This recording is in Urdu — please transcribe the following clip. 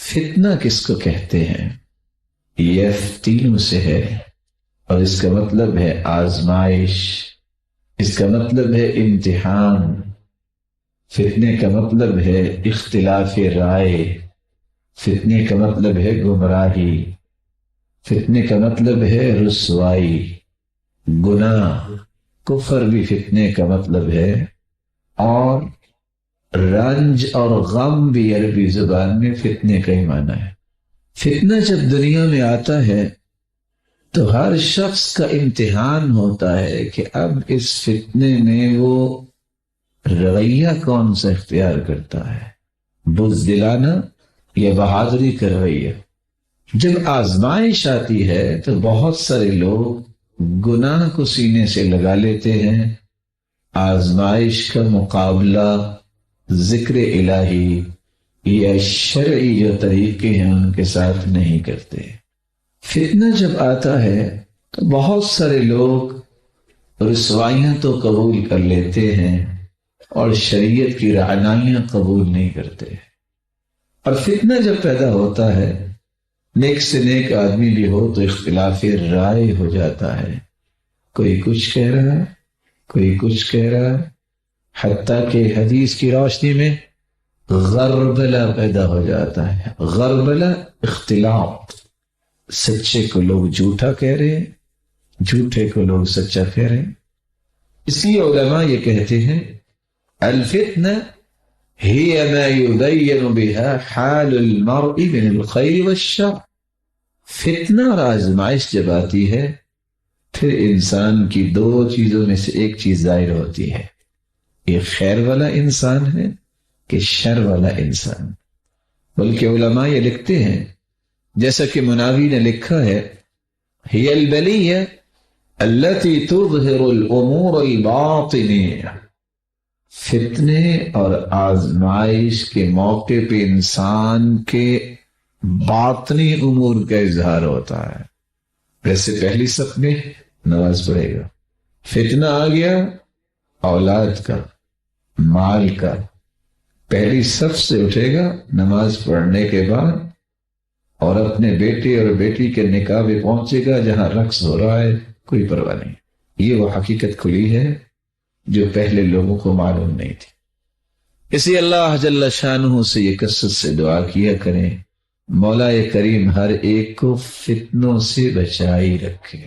فتنہ کس کو کہتے ہیں؟ یفتینوں سے ہے، اور اس کا مطلب ہے آزمائش، اس کا مطلب ہے امتحان۔ فتنے کا مطلب ہے اختلاف رائے، فتنے کا مطلب ہے گمراہی، فتنے کا مطلب ہے رسوائی، گناہ، کفر بھی فتنے کا مطلب ہے، اور رنج اور غم بھی عربی زبان میں فتنے کا ہی معنی ہے۔ فتنہ جب دنیا میں آتا ہے تو ہر شخص کا امتحان ہوتا ہے کہ اب اس فتنے میں وہ رویہ کون سا اختیار کرتا ہے، بزدلانہ یا بہادری کا رویہ۔ جب آزمائش آتی ہے تو بہت سارے لوگ گناہ کو سینے سے لگا لیتے ہیں، آزمائش کا مقابلہ ذکر الہی یا شرعی جو طریقے ہیں ان کے ساتھ نہیں کرتے۔ فتنہ جب آتا ہے تو بہت سارے لوگ رسوائیاں تو قبول کر لیتے ہیں اور شریعت کی رعنائیاں قبول نہیں کرتے، اور فتنہ جب پیدا ہوتا ہے، نیک سے نیک آدمی بھی ہو تو اختلاف رائے ہو جاتا ہے، کوئی کچھ کہہ رہا ہے، کوئی کچھ کہہ رہا ہے، حتیٰ کہ حدیث کی روشنی میں غربلہ پیدا ہو جاتا ہے۔ غربلہ اختلاف، سچے کو لوگ جھوٹا کہہ رہے ہیں، جھوٹے کو لوگ سچا کہہ رہے ہیں۔ اس لیے علماء یہ کہتے ہیں الفتنہ ہی ما یبین بها حال المرء من الخیر والشر۔ فتنہ اور آزمائش جب آتی ہے پھر انسان کی دو چیزوں میں سے ایک چیز ظاہر ہوتی ہے، یہ خیر والا انسان ہے کہ شر والا انسان۔ بلکہ علماء یہ لکھتے ہیں جیسا کہ مناوی نے لکھا ہے ہی البلیہ التي تظہر الامور الباطنیہ، فتنے اور آزمائش کے موقع پہ انسان کے باطنی امور کا اظہار ہوتا ہے۔ ویسے پہلی صف میں نماز پڑھے گا، فتنہ آ گیا اولاد کا، مال کا، پہلی صف سے اٹھے گا نماز پڑھنے کے بعد، اور اپنے بیٹے اور بیٹی کے نکاح میں پہنچے گا جہاں رقص ہو رہا ہے، کوئی پرواہ نہیں۔ یہ وہ حقیقت کھلی ہے جو پہلے لوگوں کو معلوم نہیں تھی۔ اسی اللہ جل شانہ سے یہ کثرت سے دعا کیا کریں مولا کریم ہر ایک کو فتنوں سے بچائی رکھے۔